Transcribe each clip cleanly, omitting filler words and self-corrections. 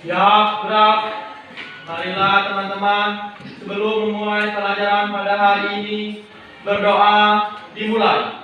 Ya, gerak. Marilah teman-teman, sebelum memulai pelajaran pada hari ini, berdoa dimulai.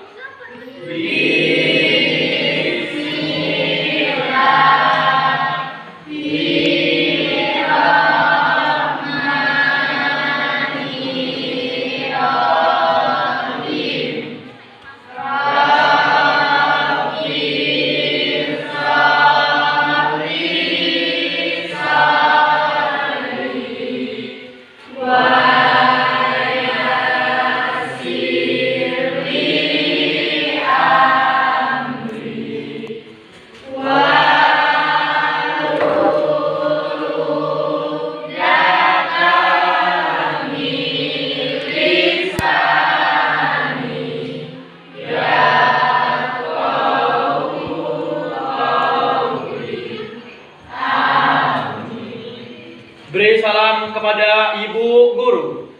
Beri salam kepada Ibu Guru.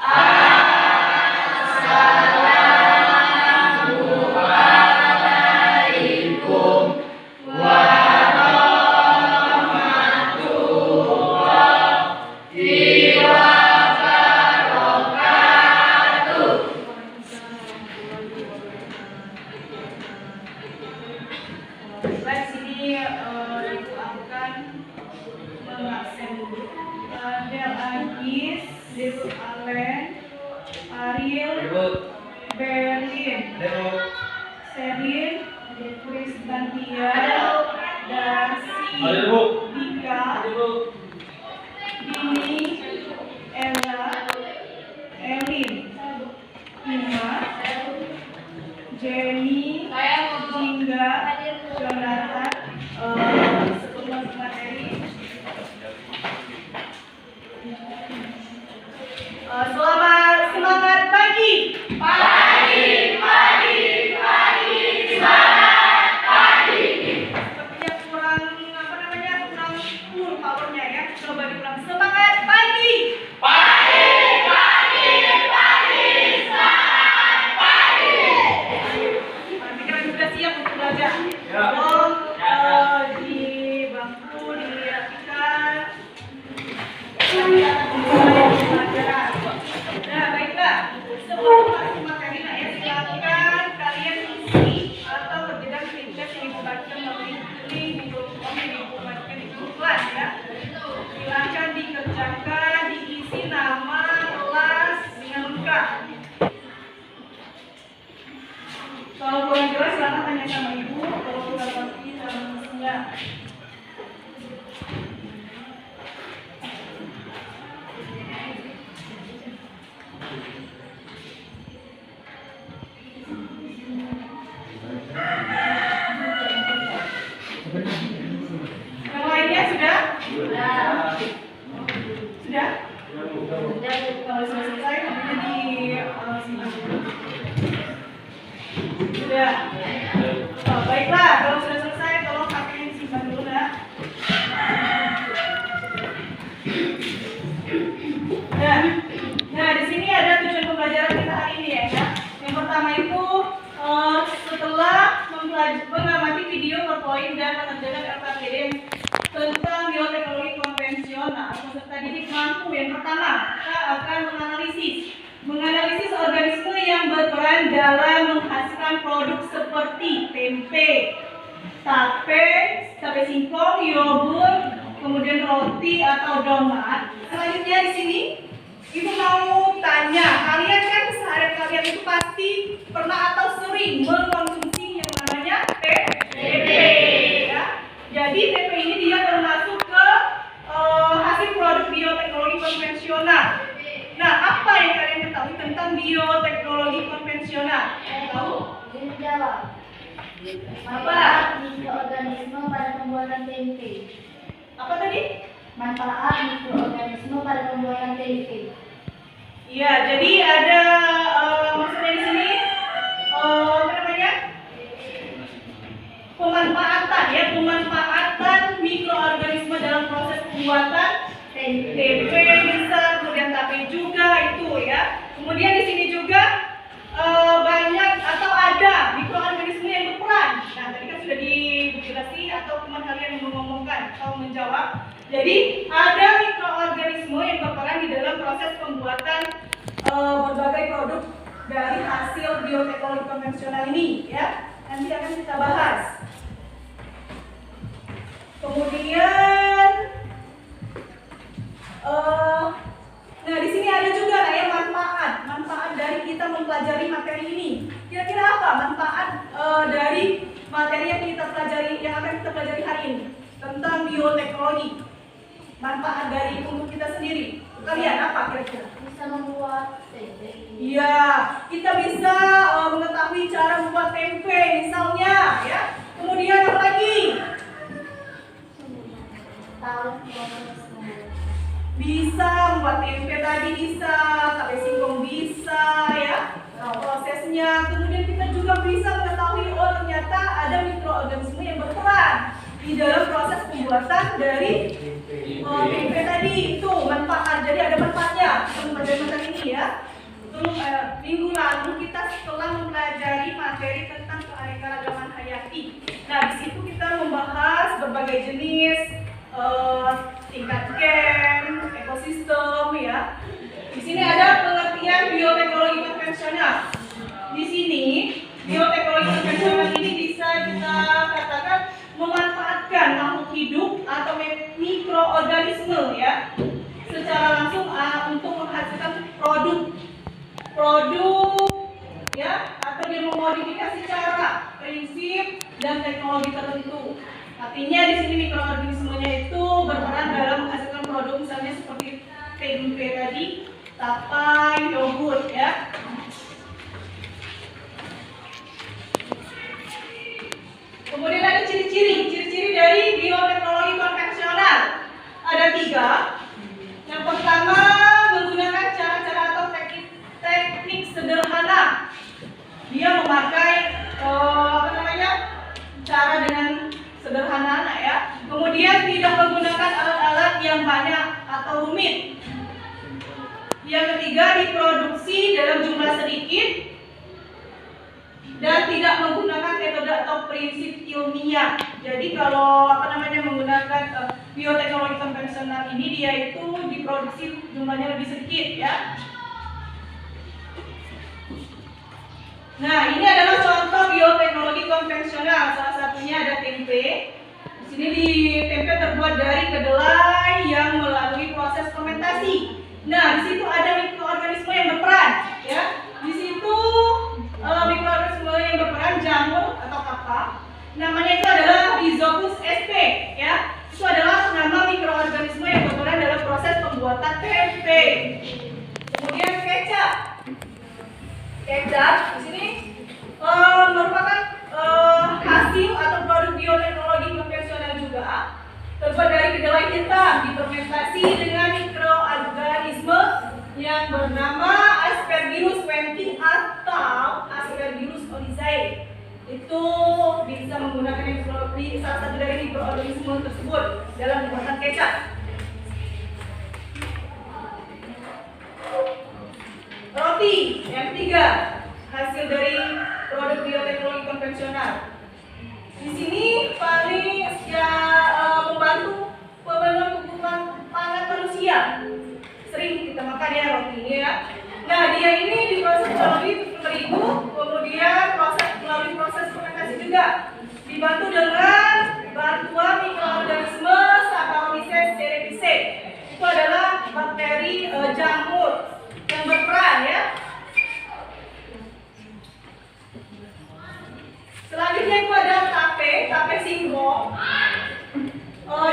Assalamualaikum warahmatullahi wabarakatuh. Baik, sini Ibu akan mengaksen dulu. Del Agis, Deru Allen, Ariel, Berlin, Sherin, Kristantia, Darcy, Dika, Dini, Ella, Elin, Ima, Jenny, Jingga, Jonathan, sebelum materi. Selamat semangat pagi. Semangat pagi. Sepertinya kurang kurang full powernya ya. Coba diulang. Semangat pagi. Semangat pagi. Pikiran sudah siap untuk belajar. Tolong di bangku dirapikan. Nah, baiklah. Sebelum masuk materi, ya, silakan kalian isi atau kerjakan feedback yang Ibu bagikan melalui link di grup yang Ibu bagikan di grup kelas ya. Silakan dikerjakan, diisi nama kelas dengan lengkap. Kalau kurang jelas silakan tanya sama Ibu. Kalau sudah pasti sama Miss. Yang lainnya sudah? Sudah? Kalau sudah selesai, nanti di sini. Sudah? Oh, baiklah, kalau sudah selesai, tolong HP-nya disimpan dulu ya. Nah, di sini ada tujuan pembelajaran kita hari ini ya. Yang pertama itu setelah mengamati video, PowerPoint dan mengerjakan LKPD tentang bioteknologi konvensional, peserta didik mampu yang pertama kita akan menganalisis organisme yang berperan dalam menghasilkan produk seperti tempe, tape singkong, yogurt, kemudian roti atau donat. Selanjutnya di sini Ibu mau tanya, kalian kan sehari kalian itu pasti pernah atau sering mengkonsumsi yang namanya tempe, ya. Jadi tempe ini dia termasuk ke hasil produk bioteknologi konvensional. Nah, apa yang kalian ketahui tentang bioteknologi konvensional? Tahu? Ini jawab. Apa? Mikroorganisme pada pembuatan tempe. Apa tadi? Manfaat mikroorganisme pada pembuatan tempe. Iya, jadi ada maksudnya di sini apa namanya? Pemanfaatan mikroorganisme dalam proses pembuatan tempe bisa, kemudian tape juga itu ya. Kemudian di sini juga banyak atau ada mikroorganisme yang berperan. Nah, tadi kan sudah dijelaskan atau teman kalian yang mengomongkan atau menjawab. Jadi ada mikroorganisme yang berperan di dalam proses pembuatan berbagai produk dari hasil bioteknologi konvensional ini, ya. Nanti akan kita bahas. Kemudian, nah di sini ada juga ya manfaat dari kita mempelajari materi ini. Kira-kira apa manfaat dari materi yang kita pelajari, yang akan kita pelajari hari ini tentang bioteknologi? Manfaat dari untuk kita sendiri. Kalian apa kira-kira? Bisa membuat tempe. Iya, kita bisa mengetahui cara membuat tempe misalnya, ya. Kemudian apa lagi? Tahu proses Bisa membuat tempe tadi bisa, tape singkong bisa, ya. Prosesnya. Kemudian kita juga bisa mengetahui ternyata ada mikroorganisme yang berperan di dalam proses pembuatan dari tempe tadi. Itu manfaat. Jadi ada manfaatnya mempelajari materi ini, ya. Minggu lalu kita setelah mempelajari materi tentang keanekaragaman hayati. Nah, di situ kita membahas berbagai jenis tingkat gen, ekosistem, ya. Di sini ada pengertian bioteknologi konvensional. Di sini bioteknologi konvensional ini bisa kita katakan memanfaatkan makhluk hidup atau mikroorganisme, ya, secara langsung untuk menghasilkan produk, ya, atau dia memodifikasi cara, prinsip, dan teknologi tertentu. Artinya di sini mikroorganismenya itu berperan dalam menghasilkan produk misalnya seperti tempe tadi, tapai, yogurt, ya. Kemudian ada ciri-ciri dari bioteknologi konvensional. Ada 3. Yang pertama, menggunakan cara-cara atau teknik sederhana. Dia memakai cara dengan sederhana, ya. Kemudian tidak menggunakan alat-alat yang banyak atau rumit. Yang ketiga, diproduksi dalam jumlah sedikit dan tidak menggunakan metode atau prinsip ilmiah. Jadi kalau menggunakan bioteknologi konvensional ini, dia itu diproduksi jumlahnya lebih sedikit, ya. Nah, ini adalah contoh bioteknologi konvensional. Salah satunya ada tempe. Di sini tempe terbuat dari kedelai yang melalui proses fermentasi. Nah, di situ ada mikroorganisme yang berperan, ya. Di situ mikroorganisme yang berperan jamur atau kakak. Namanya itu adalah Rhizopus sp, ya. Itu adalah nama mikroorganisme yang berperan dalam proses pembuatan tempe. Kemudian kecap. Kecap di sini merupakan hasil atau produk bioteknologi konvensional juga, terbuat dari kedelai hitam, difermentasi dengan mikroorganisme yang bernama Aspergillus venti atau Aspergillus oryzae. Itu bisa menggunakan salah satu dari mikroorganisme tersebut dalam pembuatan kecap. Roti yang 3, hasil dari produk bioteknologi konvensional. Di sini paling membantu pemenuhan kebutuhan pangan manusia. Sering kita makan, ya, roti ini, ya. Nah, dia ini diproses melalui terigu, kemudian melalui proses fermentasi juga. Dibantu dengan bantuan mikroorganisme Saccharomyces cerevisiae. Itu adalah bakteri jamur yang berperan, ya. Selanjutnya itu ada tape singkong.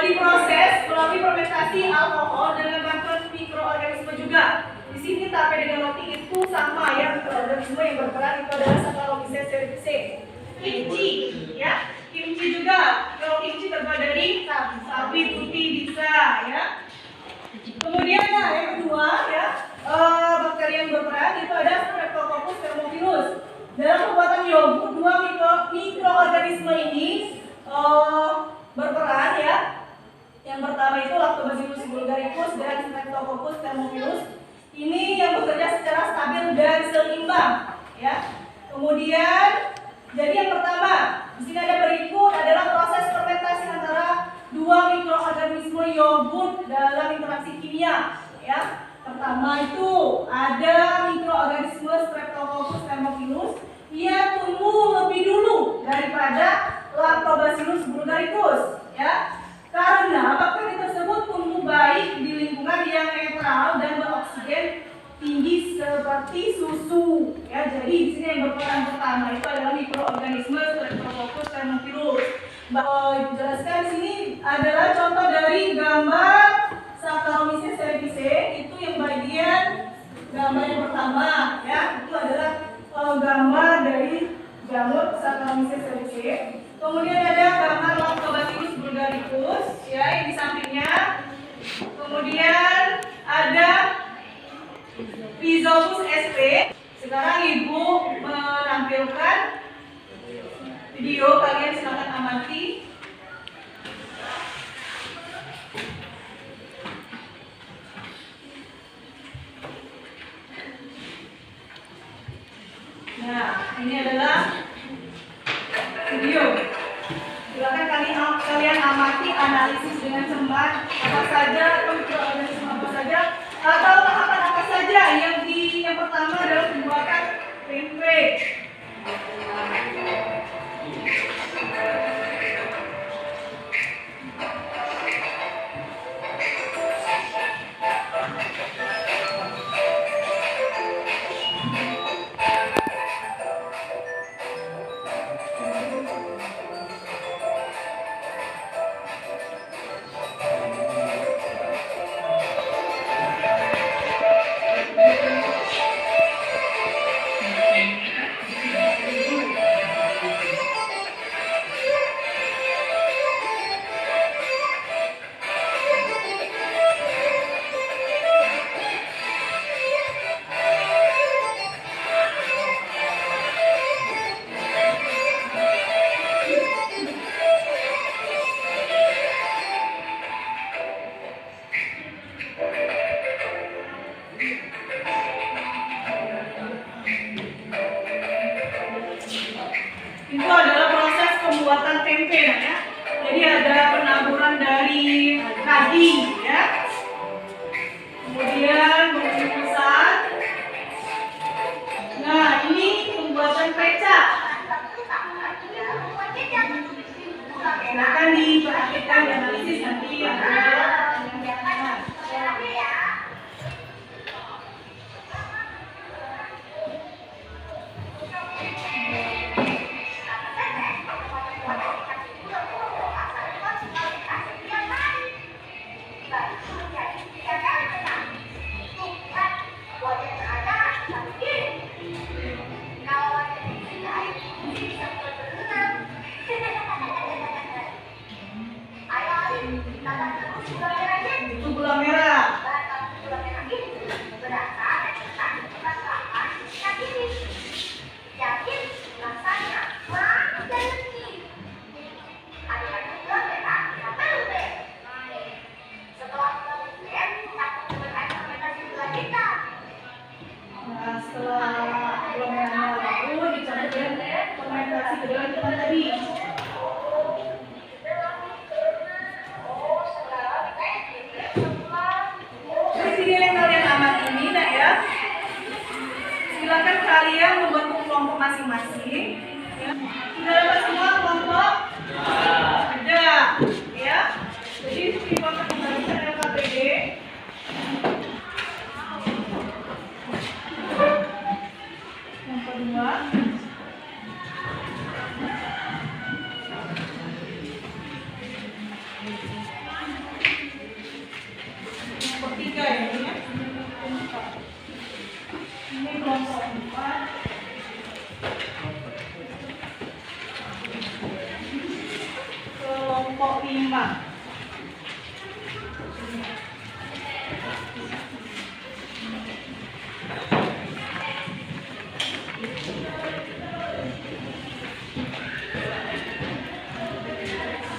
Diproses melalui fermentasi alkohol dengan bantuan mikroorganisme juga. Di sini tape dengan roti itu sama, ya, mikroorganisme yang berperan itu adalah Saccharomyces cerevisiae. Kimchi, ya. Kimchi juga. Kalau kimchi terbuat dari sawi putih bisa, ya. Kemudian yang kedua, ya, bakteri yang berperan itu ada Streptococcus thermophilus. Dalam pembuatan yogurt, 2 mikroorganisme ini berperan, ya. Yang pertama itu Lactobacillus bulgaricus dan Streptococcus thermophilus. Ini yang bekerja secara stabil dan seimbang, ya. Kemudian, jadi yang pertama di sini ada berikut adalah proses fermentasi antara dua mikroorganisme yogurt dalam interaksi kimia, ya. Pertama itu ada mikroorganisme Streptococcus thermophilus. Ia tumbuh lebih dulu daripada Lactobacillus bulgaricus, ya. Karena bakteri tersebut tumbuh baik di lingkungan yang netral dan beroksigen tinggi seperti susu, ya. Jadi di sini yang berperan pertama itu adalah mikroorganisme Streptococcus thermophilus. Ibu jelaskan di sini adalah contoh dari gambar Saccharomyces cerevisiae, itu yang bagian gambar yang pertama, ya. Itu adalah gambar dari jamur Saccharomyces cerevisiae. Kemudian ada gambar Lactobacillus bulgaricus, ya, yang di sampingnya. Kemudian ada Rhizopus sp. Sekarang ibu menampilkan video, kalian silakan amati. Nah, ini adalah video. Silakan kalian amati, analisis dengan cermat apa saja, mikroorganisme apa saja, atau tahapan apa saja yang pertama adalah pembuatan tempe. Itu adalah proses pembuatan tempe, ya. Jadi ada penaburan dari padi, ya. Kemudian pengukusan. Nah, ini pembuatan pecah. Silakan diperhatikan, dianalisis nanti ada. Itu gula merah. Nah, setelah gula merahnya lalu dicampur dengan fermentasi kedelai tadi. Silakan kalian membentuk kelompok masing-masing. Ya. Sudah dapat semua kelompok? Ada, ya. Jadi kelompok kembalikan LKPD. Yang kedua. Yang ketiga ya. Ini kelompok 4. Kelompok 5.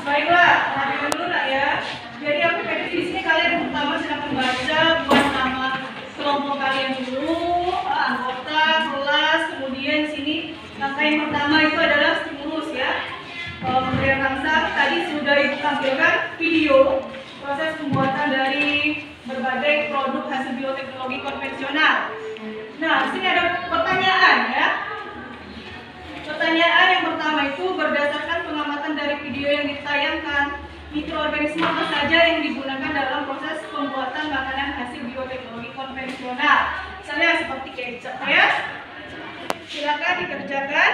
Baiklah, perhatikan dulu nak ya. Jadi APPD di sini kalian pertama silakan baca buat nama kelompok kalian dulu, anggota, kelas, kemudian sini langkah yang pertama itu adalah stimulus, ya. Pemberian rangsa tadi sudah ibu menampilkan video proses pembuatan dari berbagai produk hasil bioteknologi konvensional. Nah, di sini ada pertanyaan ya. Pertanyaan yang pertama itu berdasarkan pengamatan dari video yang ditayangkan, mikroorganisme apa saja yang digunakan dalam proses pembuatan makanan hasil bioteknologi konvensional? Misalnya seperti kecap ya. Silakan dikerjakan.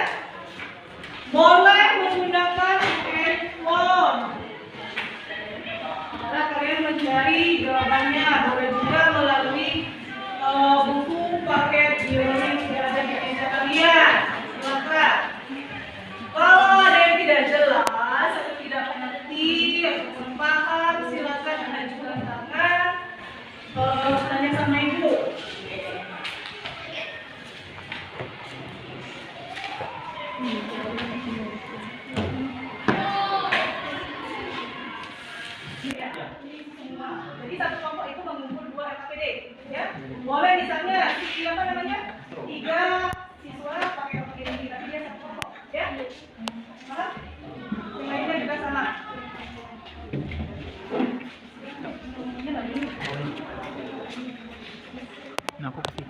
Boleh menggunakan handphone. Nah, kalian mencari jawabannya. Boleh juga melalui buku paket biologi yang ada di meja kalian. Silakan. Kalau ada yang tidak jelas atau tidak mengerti atau kurang paham, silakan ajukan tangan. Tanya sama ibu. Jadi satu kelompok itu mengumpul 2 LKPD, ya. Boleh misalnya siapa namanya 3 siswa pakai LKPD tapi dia satu kelompok, ya. Nah, yang lainnya juga sama. Nah, aku kasih.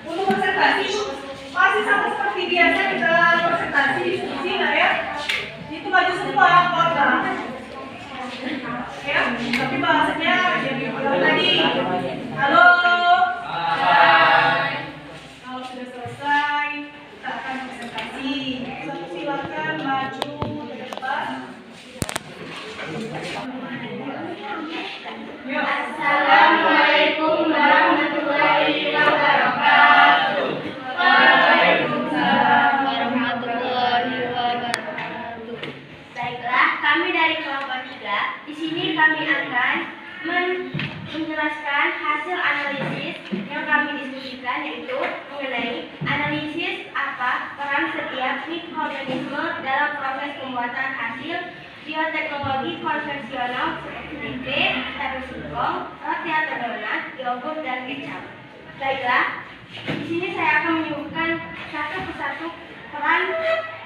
Untuk presentasi masih sama seperti biasa kita presentasi diskusi lah ya. Itu maju semua kotak. Ya, tapi bahasanya jadi bilang tadi. Halo. Hai. Kalau sudah selesai, kita akan presentasi. Silakan maju ke depan. Yuk. Assalamualaikum warahmatullahi wabarakatuh. Waalaikumsalam warahmatullahi wabarakatuh. Baiklah, kami dari kelompok 3. Di sini kami akan menjelaskan hasil analisis yang kami diskusikan, yaitu mengenai analisis apa peran setiap mikroorganisme dalam proses pembuatan hasil bioteknologi konvensional seperti tempe, tape singkong, roti atau donat, yogurt dan kecap. Baiklah, di sini saya akan menyebutkan satu persatu peran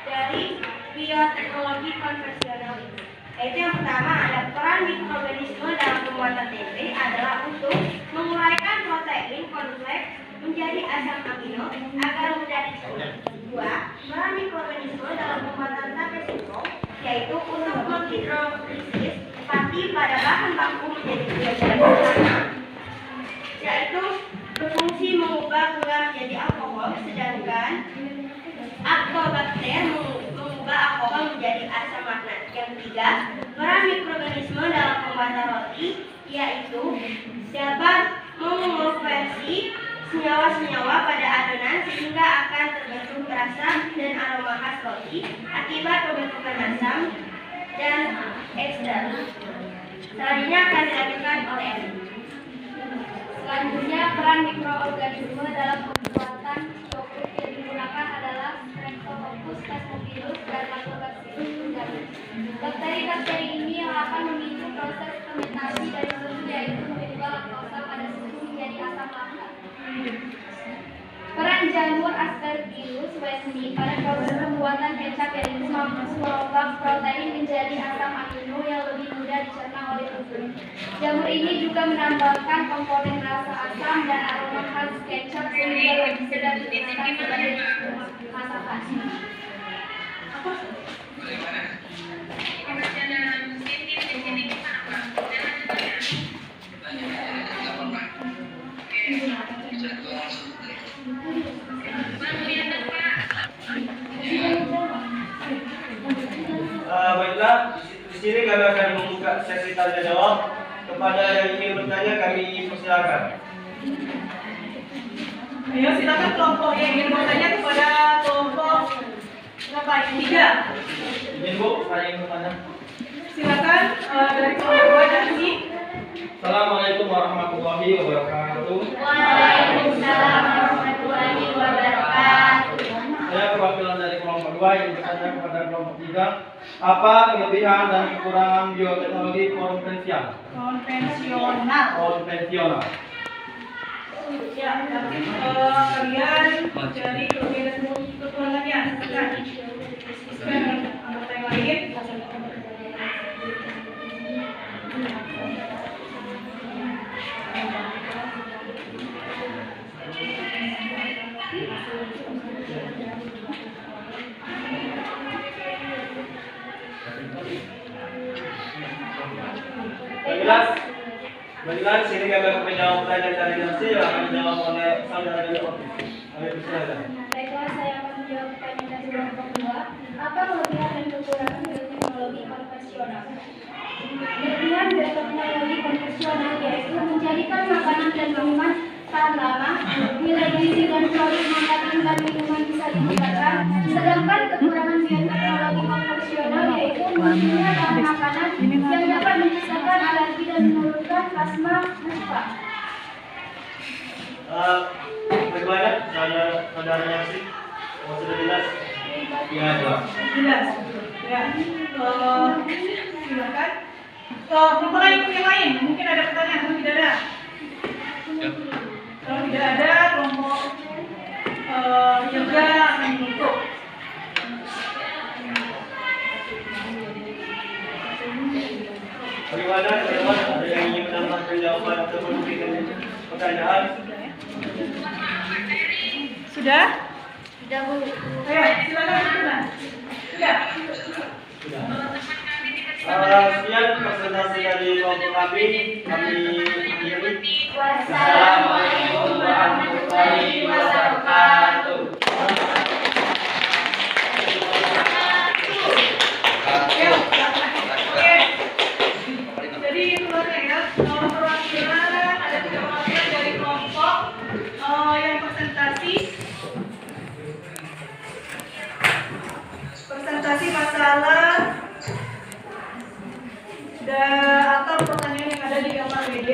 dari bioteknologi konvensional ini. Yaitu yang pertama ada peran mikroorganisme dalam pembuatan tempe adalah untuk menguraikan protein kornflakes menjadi asam amino agar mudah dicerna. 2. Peran mikroorganisme dalam pembuatan tape singkong yaitu untuk menghidrolisis pati pada bahan baku menjadi gula sederhana, yaitu berfungsi mengubah gula menjadi alkohol, sedangkan aktobakter mengubah alkohol menjadi asam magnat. Yang 3, peran mikroorganisme dalam pembuatan roti yaitu dapat mengonversi senyawa-senyawa pada adonan sehingga akan terbentuk rasa dan aroma khas roti akibat pembentukan asam dan ester. Selanjutnya akan dilanjutkan oleh Erin. Selanjutnya, peran mikroorganisme dalam pembuatan yogurt yang digunakan adalah Streptococcus plasmodium dan Lactobacillus garum. Bakteri-bakteri ini yang akan memicu proses fermentasi dari susu, yaitu mengubah laktosa pada susu menjadi asam laktat. Peran jamur Aspergillus wesni pada proses pembuatan kecap yaitu mengubah protein menjadi asam amino yang lebih mudah dicerna oleh tubuh. Jamur ini juga menambahkan komponen rasa asam dan aroma khas kecap sehingga lebih sedap digunakan sebagai masakan. Baiklah, di sini kami akan membuka sesi tanya jawab. Kepada yang ingin bertanya kami persilakan. Ayo silakan kelompok yang ingin bertanya kepada kelompok berapa? 3. Izin Bu, saya ingin bertanya. Silakan dari kelompok 2 dari sini. Assalamualaikum warahmatullahi wabarakatuh. Waalaikumsalam warahmatullahi wabarakatuh. Saya perwakilan dari kelompok 2 yang bertanya kepada kelompok 3. Apa kelebihan dan kekurangan bioteknologi konvensional? Konvensional. Ya, nanti kalian cari kelebihan dan kekurangannya. Silakan anggota yang lain. Baiklah, sini kami akan menjawab pertanyaan dari Nancy yang akan dijawab oleh saudara Joko. Ayo, silakan. Baiklah, saya akan menjawab pertanyaan dari kelompok 2. Apa kelebihan dan kekurangan bioteknologi konvensional? Kelebihan bioteknologi konvensional yaitu menjadikan makanan dan minuman tahan lama, nilai gizi dan produk makanan dan minuman bisa ditingkatkan. Sedangkan kekurangan bioteknologi konvensional yaitu munculnya bahan makanan yang dapat menyebabkan alergi dan menurunkan plasma muka. Bagaimana saudara Nancy? Sudah jelas? Ya, jelas. Jelas. Ya. Silakan. Kelompok lain yang lain, mungkin ada pertanyaan atau tidak ada? Kalau tidak ada, kelompok yoga akan ditutup. Bagaimana teman-teman, ada yang ingin menambahkan jawaban atau memberikan pertanyaan? Sudah? Sudah, Bu. Ayo, silakan Mas. Sudah. Sekian presentasi dari kelompok kami akhiri. Wassalamualaikum warahmatullahi wabarakatuh. Oke. Jadi keluarnya ya, perwakilan ada 3 perwakilan dari kelompok yang presentasi masalah atau pertanyaan yang ada di gambar BD.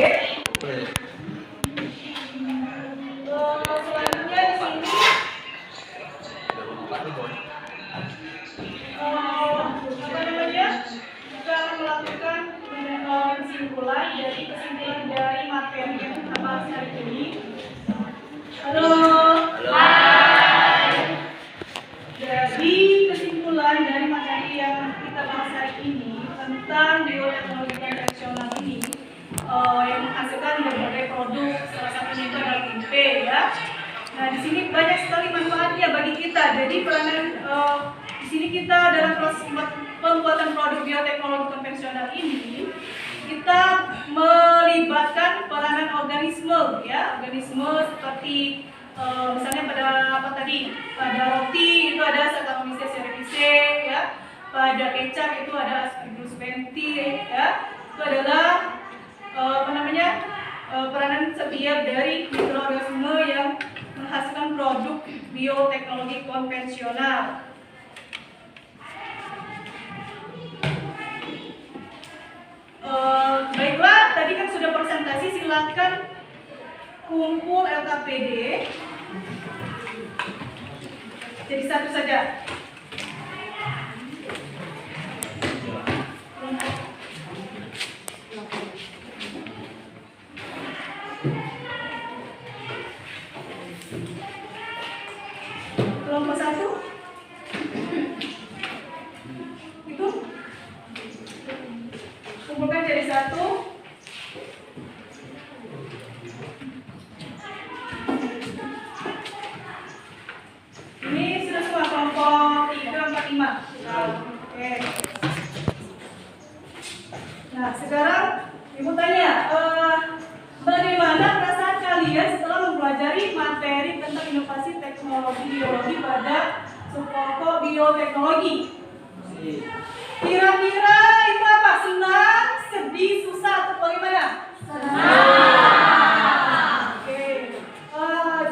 Selanjutnya di sini kita akan melakukan kesimpulan dari materi yang kita bahas hari ini. Halo. Hai. Jadi kesimpulan dari materi yang kita bahas hari ini tentang bioteknologi konvensional ini yang menghasilkan berbagai produk, salah satunya itu adalah tempe ya. Nah di sini banyak sekali manfaatnya bagi kita. Jadi peranan di sini kita dalam proses pembuatan produk bioteknologi konvensional ini kita melibatkan peranan organisme ya, organisme seperti misalnya pada apa tadi, pada roti itu ada Saccharomyces cerevisiae ya, pada kecap itu ada Aspergillus benthii ya, itu adalah peranan setiap dari mikroorganisme yang menghasilkan produk bioteknologi konvensional. Baiklah, tadi kan sudah presentasi, silakan kumpul LKPD jadi satu saja. Kelompok 1 itu kumpulkan jadi satu. Ini sudah semua kelompok 3, 4, 5. Oke. Nah sekarang ibu tanya, bagaimana perasaan kalian setelah mempelajari materi tentang inovasi teknologi biologi pada subpokok bioteknologi? Kira-kira itu apa? Senang, sedih, susah, atau bagaimana? Senang. Oke.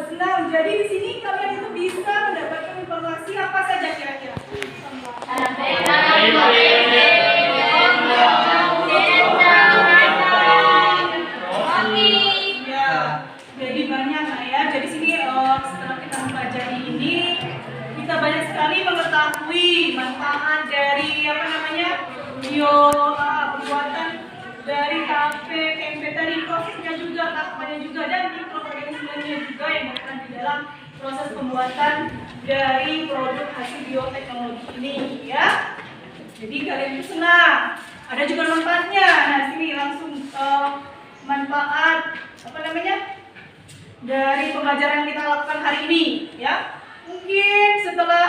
Senang. Jadi di sini kalian itu bisa mendapatkan informasi apa saja kira-kira? Jadi banyak lah ya. Jadi sini setelah kita mempelajari ini, kita banyak sekali mengetahui manfaat dari pembuatan dari tape, tempe tadi, prosesnya juga, tahapannya juga, dan mikroorganisme seluruhnya juga yang berperan di dalam proses pembuatan dari produk hasil bioteknologi ini ya. Jadi kalian itu senang. Ada juga manfaatnya. Nah, sini langsung manfaat dari pembelajaran yang kita lakukan hari ini ya. Mungkin setelah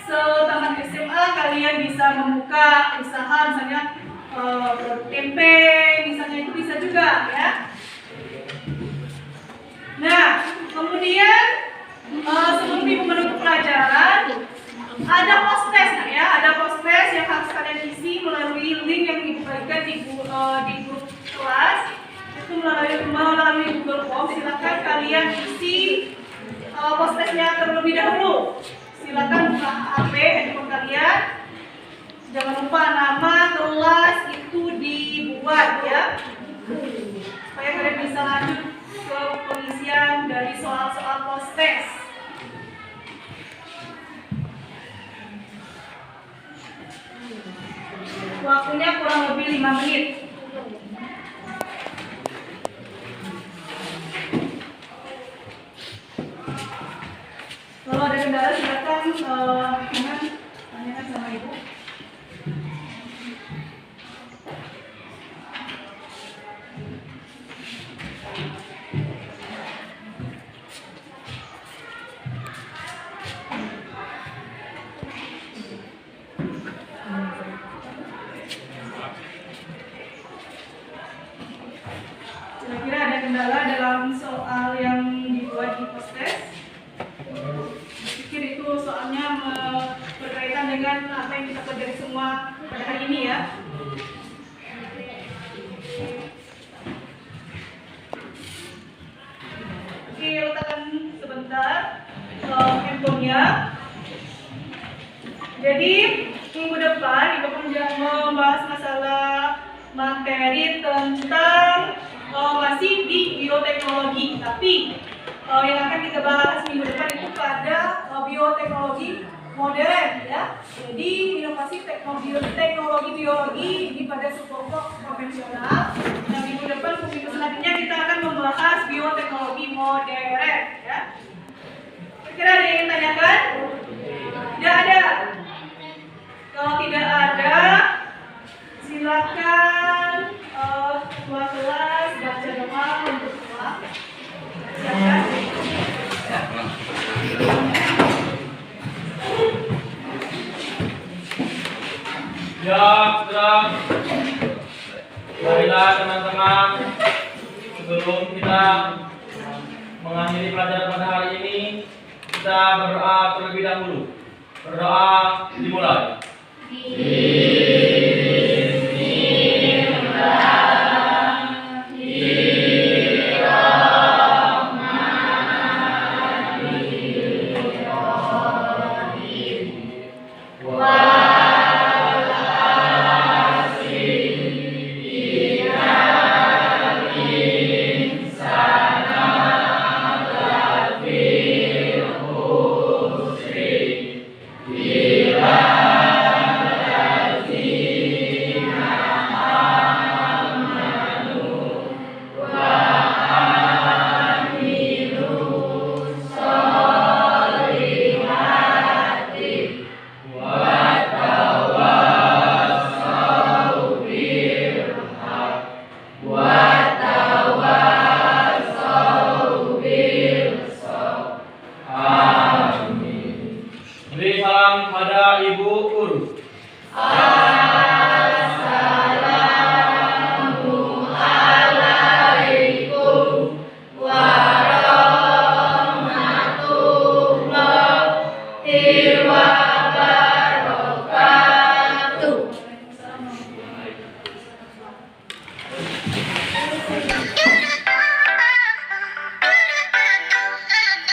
setamat SMA kalian bisa membuka usaha misalnya produk tempe misalnya, itu bisa juga ya. Nah, kemudian sebelum menutup pelajaran ada post-test ya, ada post-test yang harus kalian isi melalui link yang dibagikan di grup kelas. Itu melalui Google Form. Silakan kalian isi post-testnya terlebih dahulu. Silakan buka HP handphone kalian. Jangan lupa nama, kelas itu dibuat ya, supaya kalian bisa lanjut ke pengisian dari soal-soal post-test. Waktunya kurang lebih 5 menit. Kalau ada kendala silakan tanyakan sama ibu. Kira-kira ada kendala dalam soal yang dibuat di post-test? Pikir itu soalnya berkaitan dengan apa yang kita pelajari semua pada hari ini ya. Oke, letakkan sebentar handphonenya. Jadi minggu depan Ibu akan membahas masalah materi tentang masih di bioteknologi, tapi yang akan kita bahas minggu depan itu pada bioteknologi modern ya. Jadi inovasi teknologi biologi ini pada pokok konvensional. Nah, minggu depan minggu selanjutnya kita akan membahas bioteknologi modern ya. Kira-kira ada yang tanyakan? Tidak ada. Kalau tidak ada, silakan ketua kelas baca doa untuk kelas. Silakan. Ya, sudah. Marilah teman-teman, sebelum kita mengakhiri pelajaran pada hari ini, kita berdoa terlebih dahulu. Berdoa dimulai.